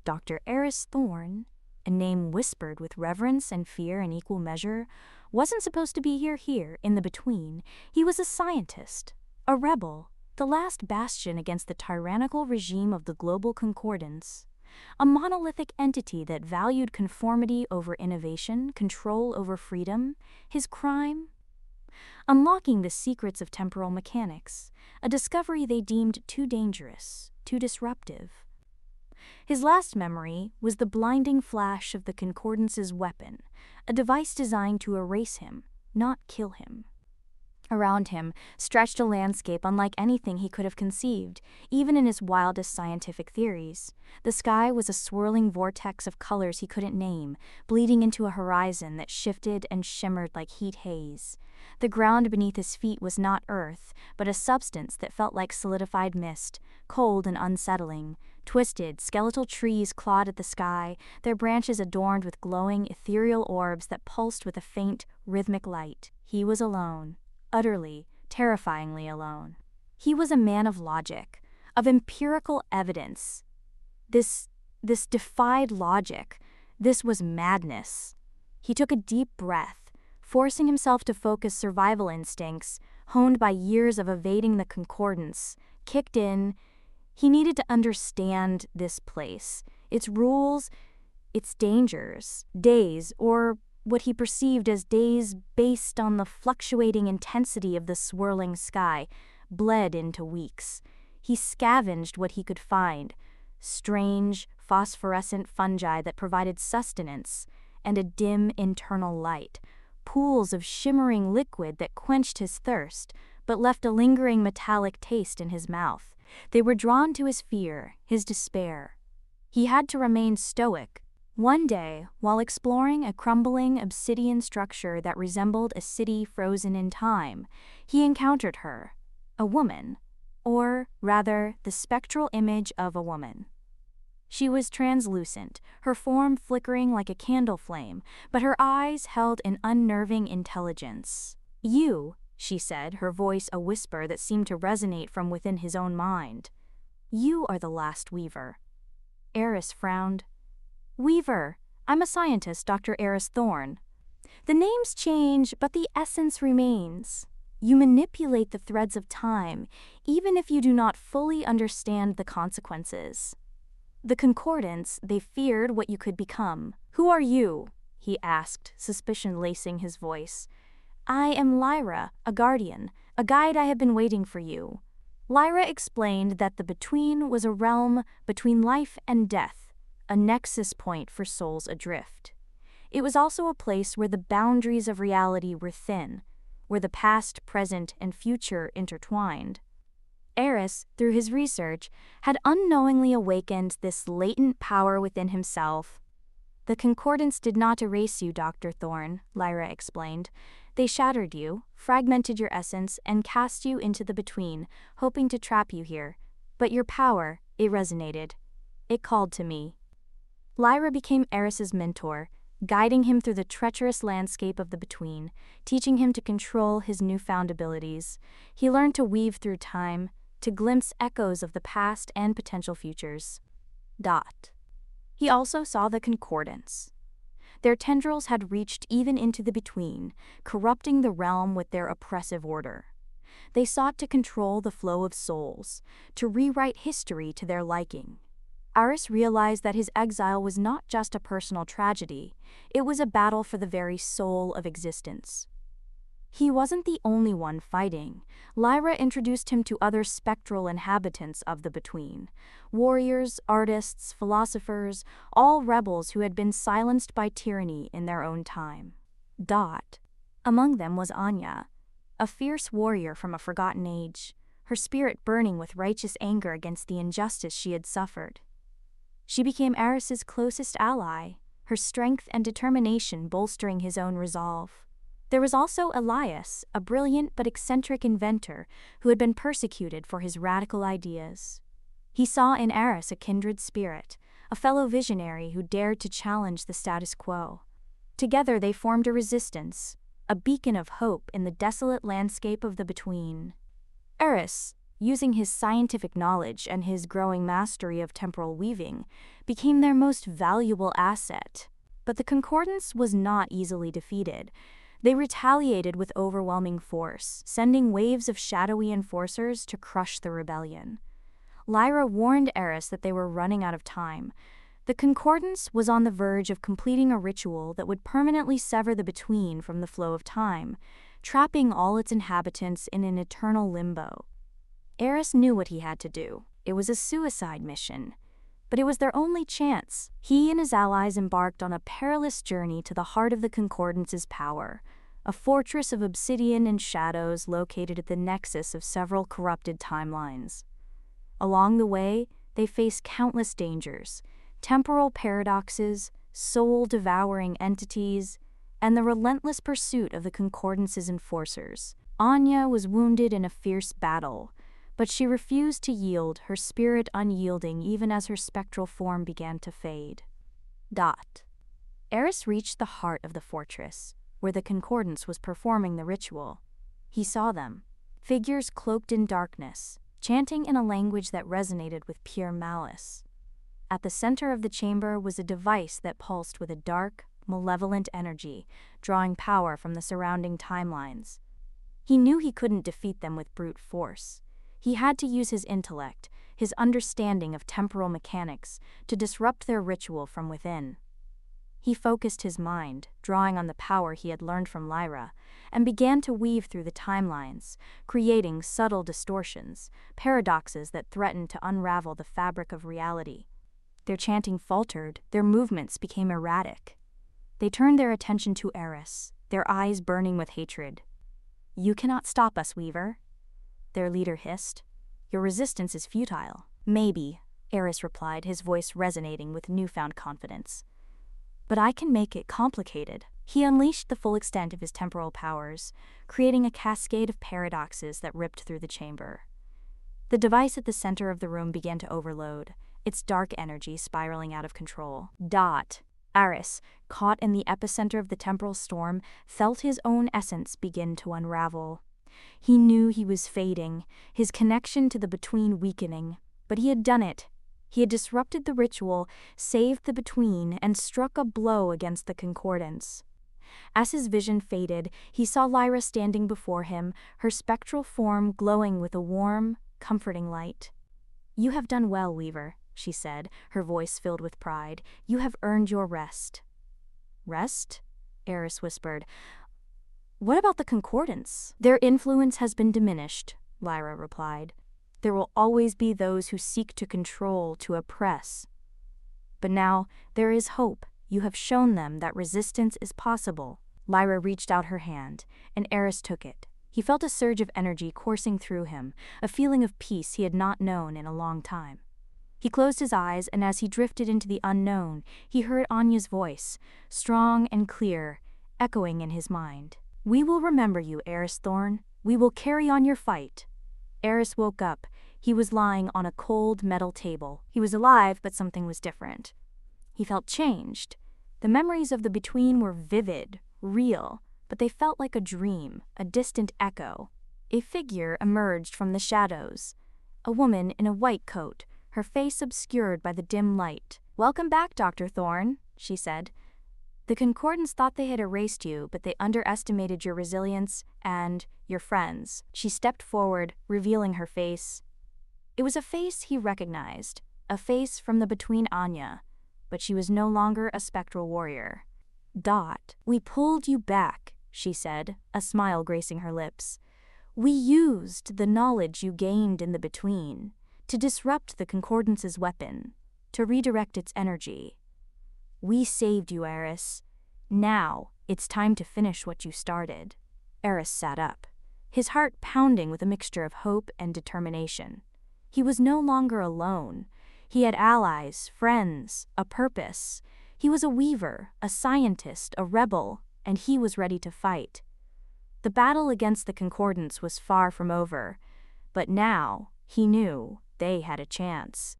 Dr. Eris Thorne, a name whispered with reverence and fear in equal measure, wasn't supposed to be here, in the between. He was a scientist, a rebel, the last bastion against the tyrannical regime of the global concordance, a monolithic entity that valued conformity over innovation, control over freedom. His crime? Unlocking the secrets of temporal mechanics, a discovery they deemed too dangerous, too disruptive. His last memory was the blinding flash of the Concordance's weapon, a device designed to erase him, not kill him. Around him stretched a landscape unlike anything he could have conceived, even in his wildest scientific theories. The sky was a swirling vortex of colors he couldn't name, bleeding into a horizon that shifted and shimmered like heat haze. The ground beneath his feet was not earth, but a substance that felt like solidified mist, cold and unsettling. Twisted, skeletal trees clawed at the sky, their branches adorned with glowing, ethereal orbs that pulsed with a faint, rhythmic light. He was alone. Utterly, terrifyingly alone. He was a man of logic, of empirical evidence. This defied logic. This was madness. He took a deep breath, forcing himself to focus survival instincts, honed by years of evading the concordance, kicked in. He needed to understand this place, its rules, its dangers, days, or what he perceived as days based on the fluctuating intensity of the swirling sky, bled into weeks. He scavenged what he could find, strange, phosphorescent fungi that provided sustenance, and a dim internal light, pools of shimmering liquid that quenched his thirst, but left a lingering metallic taste in his mouth. They were drawn to his fear, his despair. He had to remain stoic. One day, while exploring a crumbling obsidian structure that resembled a city frozen in time, he encountered her, a woman, or rather, the spectral image of a woman. She was translucent, her form flickering like a candle flame, but her eyes held an unnerving intelligence. "You," she said, her voice a whisper that seemed to resonate from within his own mind. "You are the last Weaver." Eris frowned. "Weaver. I'm a scientist, Dr. Eris Thorne. The names change, but the essence remains. You manipulate the threads of time, even if you do not fully understand the consequences." The concordance, they feared what you could become. "Who are you?" he asked, suspicion lacing his voice. "I am Lyra, a guardian, a guide. I have been waiting for you." Lyra explained that the Between was a realm between life and death, a nexus point for souls adrift. It was also a place where the boundaries of reality were thin, where the past, present, and future intertwined. Eris, through his research, had unknowingly awakened this latent power within himself. "The concordance did not erase you, Dr. Thorne," Lyra explained. "They shattered you, fragmented your essence, and cast you into the Between, hoping to trap you here. But your power, it resonated. It called to me." Lyra became Eris's mentor, guiding him through the treacherous landscape of the Between, teaching him to control his newfound abilities. He learned to weave through time, to glimpse echoes of the past and potential futures. He also saw the concordance. Their tendrils had reached even into the Between, corrupting the realm with their oppressive order. They sought to control the flow of souls, to rewrite history to their liking. Eris realized that his exile was not just a personal tragedy, it was a battle for the very soul of existence. He wasn't the only one fighting. Lyra introduced him to other spectral inhabitants of the Between. Warriors, artists, philosophers, all rebels who had been silenced by tyranny in their own time. Among them was Anya, a fierce warrior from a forgotten age, her spirit burning with righteous anger against the injustice she had suffered. She became Eris's closest ally, her strength and determination bolstering his own resolve. There was also Elias, a brilliant but eccentric inventor who had been persecuted for his radical ideas. He saw in Eris a kindred spirit, a fellow visionary who dared to challenge the status quo. Together they formed a resistance, a beacon of hope in the desolate landscape of the Between. "Eris, using his scientific knowledge and his growing mastery of temporal weaving, became their most valuable asset. But the Concordance was not easily defeated. They retaliated with overwhelming force, sending waves of shadowy enforcers to crush the rebellion. Lyra warned Eris that they were running out of time. The Concordance was on the verge of completing a ritual that would permanently sever the Between from the flow of time, trapping all its inhabitants in an eternal limbo. Eris knew what he had to do. It was a suicide mission. But it was their only chance. He and his allies embarked on a perilous journey to the heart of the Concordance's power, a fortress of obsidian and shadows located at the nexus of several corrupted timelines. Along the way, they faced countless dangers, temporal paradoxes, soul-devouring entities, and the relentless pursuit of the Concordance's enforcers. Anya was wounded in a fierce battle, but she refused to yield, her spirit unyielding even as her spectral form began to fade. Eris reached the heart of the fortress, where the Concordance was performing the ritual. He saw them, figures cloaked in darkness, chanting in a language that resonated with pure malice. At the center of the chamber was a device that pulsed with a dark, malevolent energy, drawing power from the surrounding timelines. He knew he couldn't defeat them with brute force. He had to use his intellect, his understanding of temporal mechanics, to disrupt their ritual from within. He focused his mind, drawing on the power he had learned from Lyra, and began to weave through the timelines, creating subtle distortions, paradoxes that threatened to unravel the fabric of reality. Their chanting faltered, their movements became erratic. They turned their attention to Eris, their eyes burning with hatred. "You cannot stop us, Weaver," their leader hissed. "Your resistance is futile." "Maybe," Eris replied, his voice resonating with newfound confidence. "But I can make it complicated." He unleashed the full extent of his temporal powers, creating a cascade of paradoxes that ripped through the chamber. The device at the center of the room began to overload, its dark energy spiraling out of control. Eris, caught in the epicenter of the temporal storm, felt his own essence begin to unravel. He knew he was fading, his connection to the Between weakening, but he had done it. He had disrupted the ritual, saved the Between, and struck a blow against the Concordance. As his vision faded, he saw Lyra standing before him, her spectral form glowing with a warm, comforting light. "You have done well, Weaver," she said, her voice filled with pride. "You have earned your rest." "Rest?" Eris whispered. "What about the Concordance?" "Their influence has been diminished," Lyra replied. "There will always be those who seek to control, to oppress. But now, there is hope. You have shown them that resistance is possible." Lyra reached out her hand, and Eris took it. He felt a surge of energy coursing through him, a feeling of peace he had not known in a long time. He closed his eyes, and as he drifted into the unknown, he heard Anya's voice, strong and clear, echoing in his mind. "We will remember you, Eris Thorn. We will carry on your fight." Eris woke up. He was lying on a cold metal table. He was alive, but something was different. He felt changed. The memories of the Between were vivid, real, but they felt like a dream, a distant echo. A figure emerged from the shadows. A woman in a white coat, her face obscured by the dim light. "Welcome back, Dr. Thorn," she said. "The Concordance thought they had erased you, but they underestimated your resilience and your friends." She stepped forward, revealing her face. It was a face he recognized, a face from the Between Anya, but she was no longer a spectral warrior. "We pulled you back," she said, a smile gracing her lips. "We used the knowledge you gained in the Between to disrupt the Concordance's weapon, to redirect its energy. We saved you, Eris. Now, it's time to finish what you started." Eris sat up, his heart pounding with a mixture of hope and determination. He was no longer alone. He had allies, friends, a purpose. He was a weaver, a scientist, a rebel, and he was ready to fight. The battle against the Concordance was far from over, but now, he knew, they had a chance.